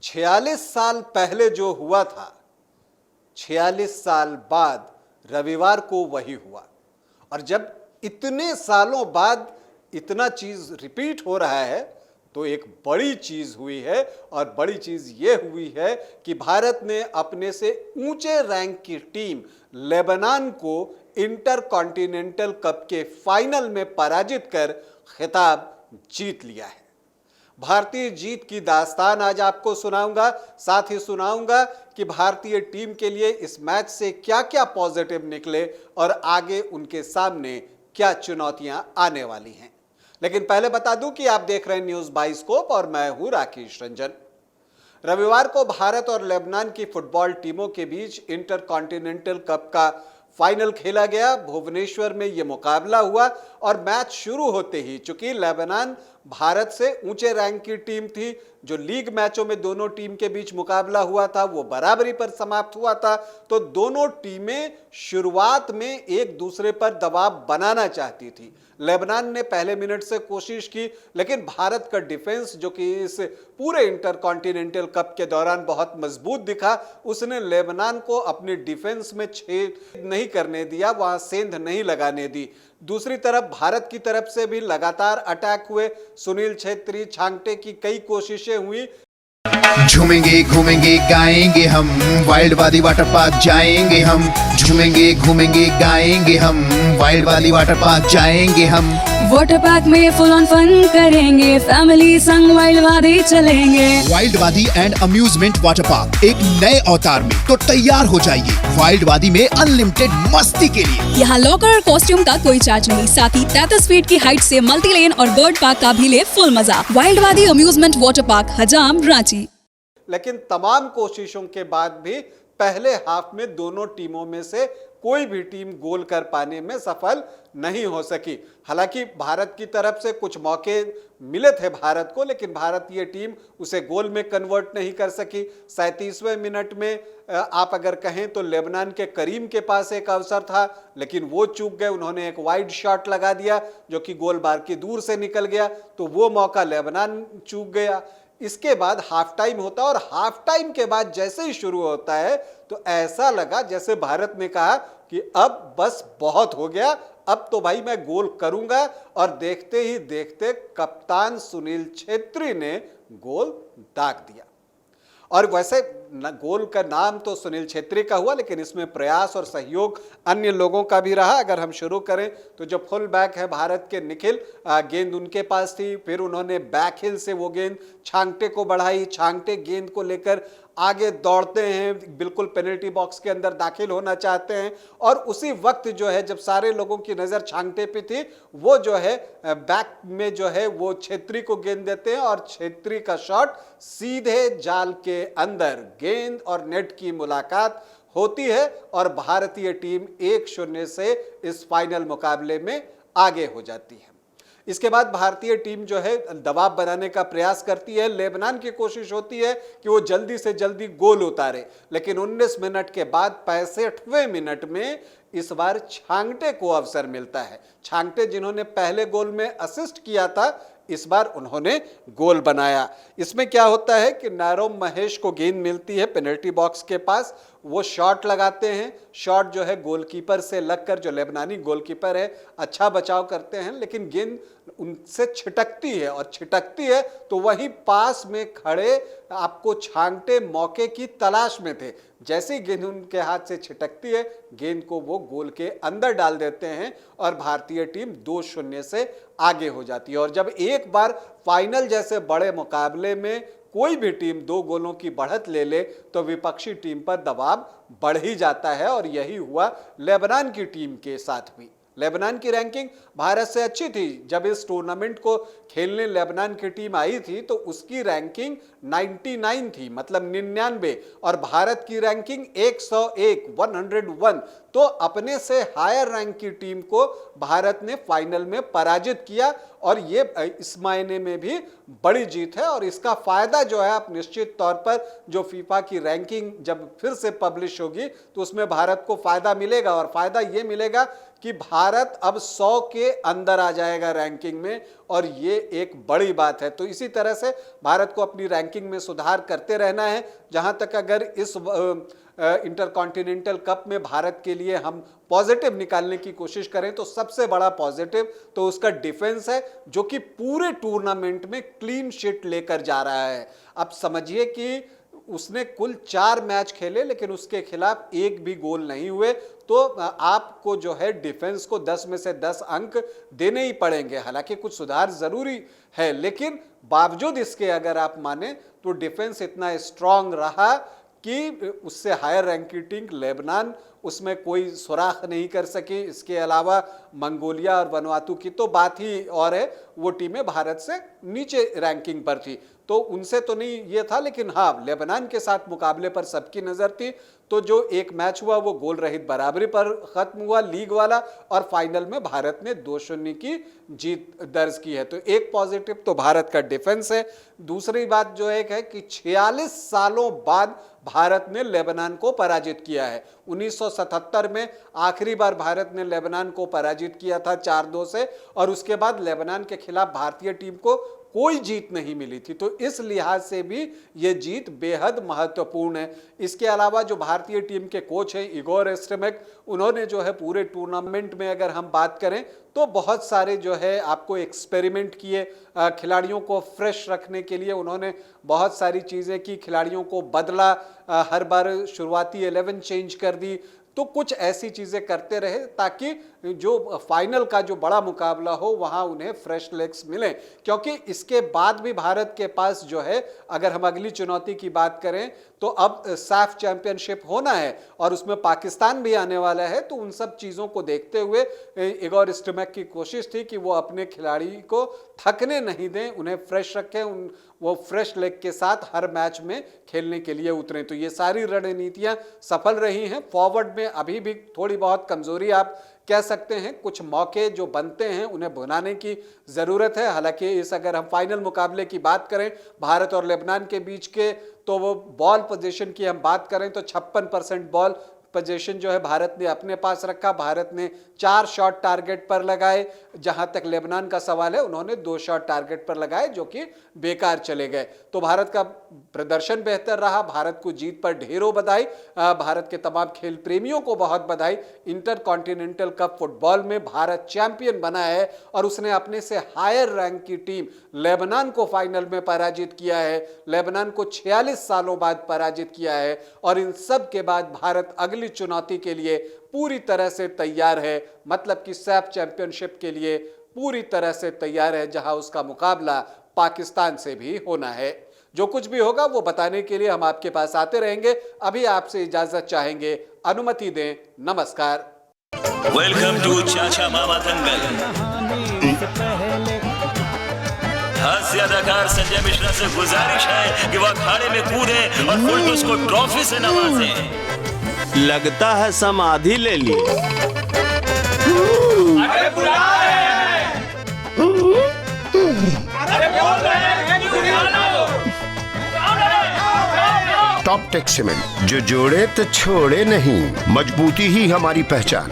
46 साल पहले जो हुआ था, 46 साल बाद रविवार को वही हुआ। और जब इतने सालों बाद इतना चीज रिपीट हो रहा है तो एक बड़ी चीज हुई है। और बड़ी चीज यह हुई है कि भारत ने अपने से ऊंचे रैंक की टीम लेबनान को इंटर कॉन्टिनेंटल कप के फाइनल में पराजित कर खिताब जीत लिया है। भारतीय जीत की दास्तान आज आपको सुनाऊंगा, साथ ही सुनाऊंगा कि भारतीय टीम के लिए इस मैच से क्या क्या पॉजिटिव निकले और आगे उनके सामने क्या चुनौतियां आने वाली हैं। लेकिन पहले बता दूं कि आप देख रहे हैं न्यूज बाइस्कोप और मैं हूं राकेश रंजन। रविवार को भारत और लेबनान की फुटबॉल टीमों के बीच इंटर कॉन्टिनेंटल कप का फाइनल खेला गया। भुवनेश्वर में यह मुकाबला हुआ और मैच शुरू होते ही, चूंकि लेबनान भारत से ऊंचे रैंक की टीम थी, जो लीग मैचों में दोनों टीम के बीच मुकाबला हुआ था वो बराबरी पर समाप्त हुआ था, तो दोनों टीमें शुरुआत में एक दूसरे पर दबाव बनाना चाहती थी। लेबनान ने पहले मिनट से कोशिश की, लेकिन भारत का डिफेंस, जो कि इस पूरे इंटर कॉन्टिनेंटल कप के दौरान बहुत मजबूत दिखा, उसने लेबनान को अपनी डिफेंस में छेद नहीं करने दिया, वहां सेंध नहीं लगाने दी। दूसरी तरफ भारत की तरफ से भी लगातार अटैक हुए। सुनील छेत्री, छांगटे की कई कोशिशें हुई। झूमेंगे घूमेंगे गाएंगे हम, वाइल्ड वाली वाटर पार्क जाएंगे हम। झूमेंगे घूमेंगे गाएंगे हम, वाइल्ड वाली वाटर पार्क जाएंगे हम। वाटर पार्क में फुल ऑन फन करेंगे, फैमिली संग वाइल्ड वादी चलेंगे। वाइल्ड वादी एंड अम्यूजमेंट वाटर पार्क एक नए अवतार में, तो तैयार हो जाइए वाइल्ड वादी में अनलिमिटेड मस्ती के लिए। यहाँ लॉकर और कॉस्ट्यूम का कोई चार्ज नहीं, साथ ही 33 फीट की हाइट से मल्टी लेन और बर्ड पार्क का भी ले फुल मजा। वाइल्ड वादी अम्यूजमेंट वाटर पार्क, हजाम, रांची। लेकिन तमाम कोशिशों के बाद भी पहले हाफ में दोनों टीमों में से कोई भी टीम गोल कर पाने में सफल नहीं हो सकी। हालांकि भारत की तरफ से कुछ मौके मिले थे भारत को, लेकिन भारतीय टीम उसे गोल में कन्वर्ट नहीं कर सकी। 37वें मिनट में आप अगर कहें तो लेबनान के करीम के पास एक अवसर था, लेकिन वो चूक गए। उन्होंने एक वाइड शॉट लगा दिया जो कि गोल बार की दूर से निकल गया, तो वो मौका लेबनान चूक गया। इसके बाद हाफ टाइम होता है और हाफ टाइम के बाद जैसे ही शुरू होता है तो ऐसा लगा जैसे भारत ने कहा कि अब बस बहुत हो गया, अब तो भाई मैं गोल करूंगा। और देखते ही देखते कप्तान सुनील छेत्री ने गोल दाग दिया। और वैसे गोल का नाम तो सुनील छेत्री का हुआ, लेकिन इसमें प्रयास और सहयोग अन्य लोगों का भी रहा। अगर हम शुरू करें तो जो फुल बैक है भारत के निखिल, गेंद उनके पास थी, फिर उन्होंने बैक हिल से वो गेंद छांगटे को बढ़ाई। छांगटे गेंद को लेकर आगे दौड़ते हैं, बिल्कुल पेनल्टी बॉक्स के अंदर दाखिल होना चाहते हैं। और उसी वक्त जो है, जब सारे लोगों की नज़र छांगटे पे थी, वो जो है बैक में जो है वो छेत्री को गेंद देते हैं और छेत्री का शॉट सीधे जाल के अंदर, गेंद और नेट की मुलाकात होती है और भारतीय टीम 1-0 से इस फाइनल मुकाबले में आगे हो जाती है। इसके बाद भारतीय टीम जो है दबाव बनाने का प्रयास करती है। लेबनान की कोशिश होती है कि वो जल्दी से जल्दी गोल उतारे, लेकिन 19 मिनट के बाद 65वें मिनट में इस बार छांगटे को अवसर मिलता है। छांगटे जिन्होंने पहले गोल में असिस्ट किया था, इस बार उन्होंने गोल बनाया। इसमें क्या होता है कि नारोम महेश को गेंद मिलती है पेनल्टी बॉक्स के पास, वो शॉट लगाते हैं। शॉट जो है गोलकीपर से लगकर, जो लेबनानी गोलकीपर है, अच्छा बचाव करते हैं, लेकिन गेंद उनसे छिटकती है और छिटकती है तो वहीं पास में खड़े आपको छांगटे मौके की तलाश में थे। जैसे ही गेंद उनके हाथ से छिटकती है, गेंद को वो गोल के अंदर डाल देते हैं और भारतीय टीम 2-0 से आगे हो जाती है। और जब एक बार फाइनल जैसे बड़े मुकाबले में कोई भी टीम 2 गोलों की बढ़त ले ले तो विपक्षी टीम पर दबाव बढ़ ही जाता है, और यही हुआ लेबनान की टीम के साथ भी। लेबनान की रैंकिंग भारत से अच्छी थी। जब इस टूर्नामेंट को खेलने लेबनान की टीम आई थी तो उसकी रैंकिंग 99 थी, मतलब 99, और भारत की रैंकिंग 101 तो अपने से हायर रैंक की टीम को भारत ने फाइनल में पराजित किया और ये इस मायने में भी बड़ी जीत है। और इसका फायदा जो है आप निश्चित तौर पर जो फीफा की रैंकिंग जब फिर से पब्लिश होगी तो उसमें भारत को फायदा मिलेगा, और फायदा ये मिलेगा कि भारत अब 100 के अंदर आ जाएगा रैंकिंग में, और ये एक बड़ी बात है। तो इसी तरह से भारत को अपनी रैंकिंग में सुधार करते रहना है। जहां तक अगर इस इंटरकॉन्टिनेंटल कप में भारत के लिए हम पॉजिटिव निकालने की कोशिश करें तो सबसे बड़ा पॉजिटिव तो उसका डिफेंस है, जो कि पूरे टूर्नामेंट में क्लीन शीट लेकर जा रहा है। अब समझिए कि उसने कुल 4 मैच खेले लेकिन उसके खिलाफ एक भी गोल नहीं हुए, तो आपको जो है डिफेंस को 10 में से 10 अंक देने ही पड़ेंगे। हालांकि कुछ सुधार जरूरी है, लेकिन बावजूद इसके अगर आप माने तो डिफेंस इतना स्ट्रांग रहा कि उससे हायर रैंक की टीम लेबनान उसमें कोई सुराख नहीं कर सकी। इसके अलावा मंगोलिया और वनुआतू की तो बात ही और है, वो टीमें भारत से नीचे रैंकिंग पर थी, तो उनसे तो नहीं ये था। लेकिन हाँ, लेबनान के साथ मुकाबले पर सबकी नज़र थी। तो जो एक मैच हुआ वो गोल रहित बराबरी पर खत्म हुआ लीग वाला, और फाइनल में भारत ने 2-0 की जीत दर्ज की है। तो एक पॉजिटिव तो भारत का डिफेंस है। दूसरी बात जो एक है कि 46 सालों बाद भारत ने लेबनान को पराजित किया है। 1977 में आखिरी बार भारत ने लेबनान को पराजित किया था 4-2 से, और उसके बाद लेबनान के खिलाफ भारतीय टीम को कोई जीत नहीं मिली थी। तो इस लिहाज से भी ये जीत बेहद महत्वपूर्ण है। इसके अलावा जो भारतीय टीम के कोच हैं इगोर एस्ट्रेमेक, उन्होंने जो है पूरे टूर्नामेंट में अगर हम बात करें तो बहुत सारे जो है आपको एक्सपेरिमेंट किए, खिलाड़ियों को फ्रेश रखने के लिए उन्होंने बहुत सारी चीज़ें की, खिलाड़ियों को बदला, हर बार शुरुआती 11 चेंज कर दी। तो कुछ ऐसी चीज़ें करते रहे ताकि जो फाइनल का जो बड़ा मुकाबला हो वहाँ उन्हें फ्रेश लेग्स मिलें, क्योंकि इसके बाद भी भारत के पास जो है, अगर हम अगली चुनौती की बात करें तो अब साफ चैंपियनशिप होना है और उसमें पाकिस्तान भी आने वाला है। तो उन सब चीज़ों को देखते हुए इगोर एस्ट्रेमेक की कोशिश थी कि वो अपने खिलाड़ी को थकने नहीं दें, उन्हें फ्रेश रखें, वो फ्रेश लेग के साथ हर मैच में खेलने के लिए उतरें। तो ये सारी रणनीतियां सफल रही हैं। फॉरवर्ड में अभी भी थोड़ी बहुत कमजोरी आप कह सकते हैं, कुछ मौके जो बनते हैं उन्हें भुनाने की ज़रूरत है। हालांकि इस अगर हम फाइनल मुकाबले की बात करें भारत और लेबनान के बीच के, तो वो बॉल पोजीशन की हम बात करें तो 56% बॉल पोजीशन जो है भारत ने अपने पास रखा। भारत ने 4 शॉट टारगेट पर लगाए, जहां तक लेबनान का सवाल है उन्होंने 2 शॉट टारगेट पर लगाए जो कि बेकार चले गए। तो भारत का प्रदर्शन बेहतर रहा। भारत को जीत पर ढेरों बधाई, भारत के तमाम खेल प्रेमियों को बहुत बधाई। इंटरकॉन्टिनेंटल कप फुटबॉल में भारत चैंपियन बना है और उसने अपने से हायर रैंक की टीम लेबनान को फाइनल में पराजित किया है। लेबनान को 46 सालों बाद पराजित किया है, और इन सब के बाद भारत अगली चुनौती के लिए पूरी तरह से तैयार है, मतलब कि सैफ चैंपियनशिप के लिए पूरी तरह से तैयार है, जहां उसका मुकाबला पाकिस्तान से भी होना है। जो कुछ भी होगा वो बताने के लिए हम आपके पास आते रहेंगे। अभी आपसे इजाजत चाहेंगे, अनुमति दें। नमस्कार। वेलकम टू चाचा मामा दंगल। हास्य अदाकार संजय मिश्रा से गुजारिश है कि वह अखाड़े में कूदे और फुलटूस को ट्रॉफी से नवाजें। लगता है समाधि ले ली। अरे बुला रहे हैं। अरे बोल रहे हैं कि बुला लो। टॉप टेक सीमेंट, जो जोड़े तो छोड़े नहीं, मजबूती ही हमारी पहचान।